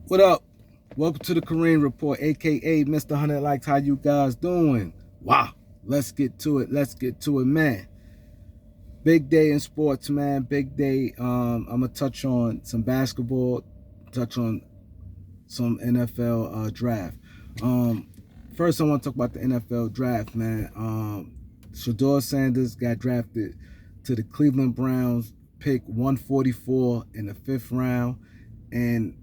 What up? Welcome to the Kareem Report, aka Mr. 100 Likes. How you guys doing? Wow. Let's get to it. Let's get to it, man. Big day in sports, man. Big day. I'm gonna touch on some basketball, touch on some NFL draft. Um, First, I want to talk about the NFL draft, man. Shador Sanders got drafted to the Cleveland Browns, pick 144 in the fifth round, and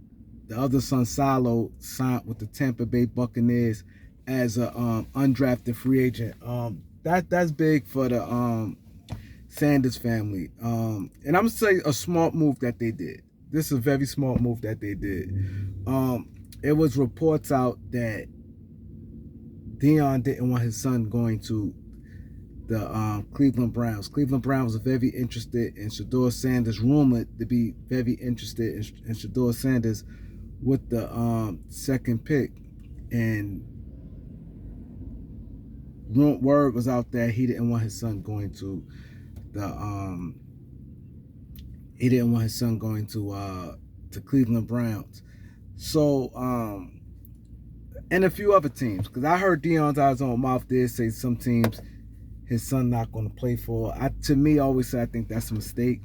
the other son, Salo, signed with the Tampa Bay Buccaneers as a undrafted free agent. That's big for the Sanders family. And I'm gonna say a smart move that they did. This is a very smart move that they did. It was reports out that Dion didn't want his son going to the Cleveland Browns. Cleveland Browns are very interested in Shador Sanders, rumored to be very interested in Shador Sanders with the second pick. And word was out there he didn't want his son going to the Cleveland Browns. So and a few other teams, because I heard Dion's eyes on mouth did say some teams his son not going to play for. To me, I always say I think that's a mistake.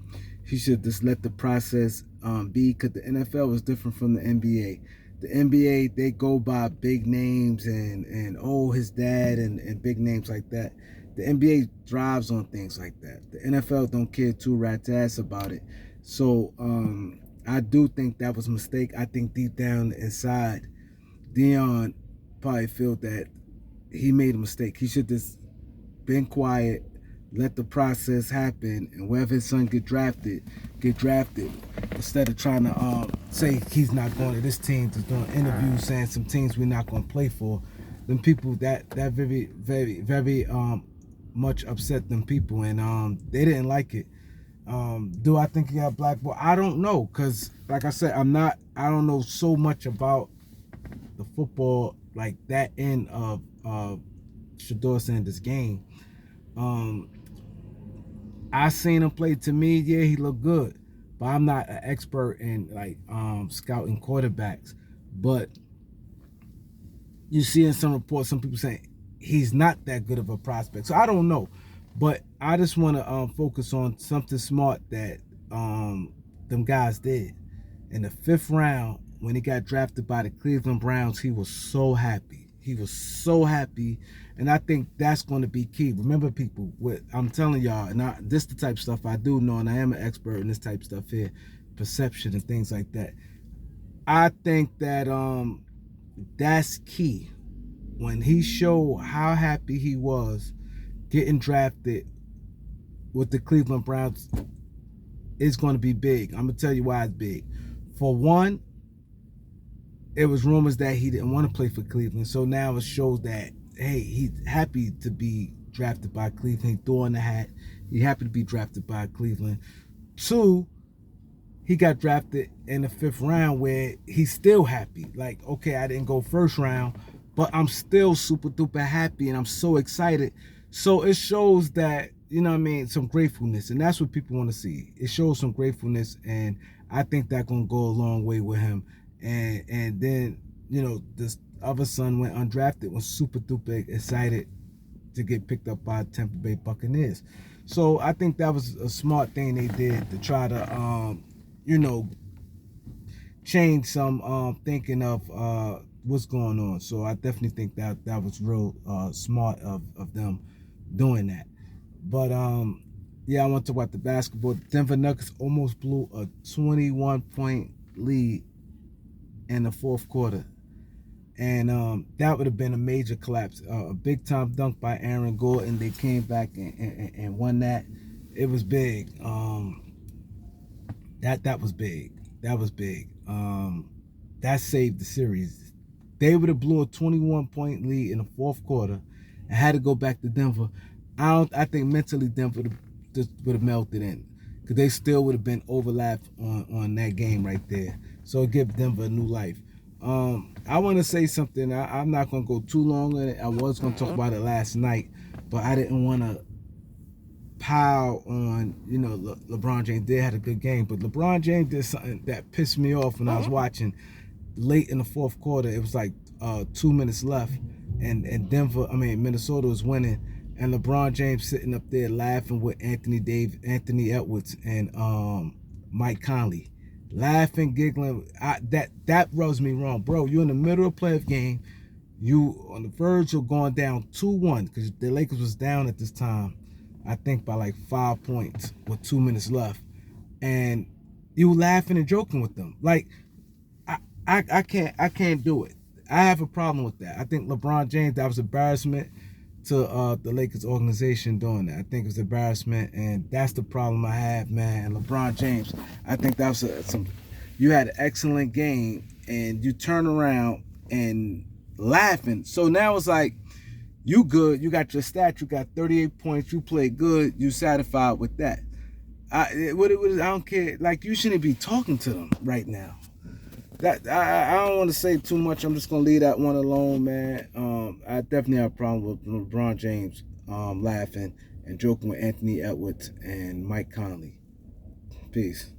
He should just let the process be, because the NFL is different from the NBA. The NBA, they go by big names and oh, his dad and big names like that. The NBA thrives on things like that. The NFL don't care two rat's ass about it. So I do think that was a mistake. I think deep down inside, Dion probably felt that he made a mistake. He should just been quiet, let the process happen, and wherever his son get drafted, instead of trying to say he's not going to this team, just doing interviews saying some teams we're not going to play for. Them people that very much upset them people, and they didn't like it. Do I think he got blackballed? I don't know, because like I said, I don't know so much about the football, like that end of Shador Sanders' game. Um, I seen him play. To me, yeah, he looked good, but I'm not an expert in like scouting quarterbacks. But you see in some reports, some people saying he's not that good of a prospect. So I don't know, but I just want to focus on something smart that them guys did in the fifth round. When he got drafted by the Cleveland Browns, he was so happy. He was so happy, and I think that's going to be key. Remember, people, what I'm telling y'all, and this the type of stuff I do know, and I am an expert in this type of stuff here, perception and things like that. I think that that's key. When he showed how happy he was getting drafted with the Cleveland Browns, it's going to be big. I'm gonna tell you why it's big. For one, it was rumors that he didn't want to play for Cleveland. So now it shows that, hey, he's happy to be drafted by Cleveland. He threw in the hat. He happy to be drafted by Cleveland. Two, he got drafted in the fifth round where he's still happy. Like, okay, I didn't go first round, but I'm still super duper happy and I'm so excited. So it shows that, you know what I mean, some gratefulness. And that's what people want to see. It shows some gratefulness, and I think that's going to go a long way with him. And then, you know, this other son went undrafted, was super duper excited to get picked up by Tampa Bay Buccaneers. So I think that was a smart thing they did to try to you know, change some thinking of what's going on. So I definitely think that was real smart of them doing that. But yeah, I want to talk about the basketball. Denver Nuggets almost blew a 21-point lead in the fourth quarter, and that would have been a major collapse. A big time dunk by Aaron Gordon. They came back and won that. It was big. That was big. That was big. That saved the series. They would have blew a 21-point lead in the fourth quarter and had to go back to Denver. I think mentally Denver would have melted in, because they still would have been overlapped on that game right there. So it give Denver a new life. I want to say something. I'm not going to go too long on it. I was going to talk about it last night, but I didn't want to pile on, you know, LeBron James did had a good game, but LeBron James did something that pissed me off when I was watching. late in the fourth quarter. It was like 2 minutes left, and Minnesota was winning, and LeBron James sitting up there laughing with Anthony Edwards, and Mike Conley, laughing, giggling. That rubs me wrong, bro. You in the middle of a playoff game. You on the verge of going down 2-1 because the Lakers was down at this time, I think by like 5 points with 2 minutes left, and you laughing and joking with them. Like I can't do it. I have a problem with that. I think LeBron James, that was embarrassment to the Lakers organization doing that. I think it was embarrassment, and that's the problem I have, man. And LeBron James, I think that was you had an excellent game, and you turn around and laughing. So now it's like, you good, you got your stat, you got 38 points, you played good, you satisfied with that. I don't care. Like, you shouldn't be talking to them right now. That I don't want to say too much. I'm just gonna leave that one alone, man. I definitely have a problem with LeBron James laughing and joking with Anthony Edwards and Mike Conley. Peace.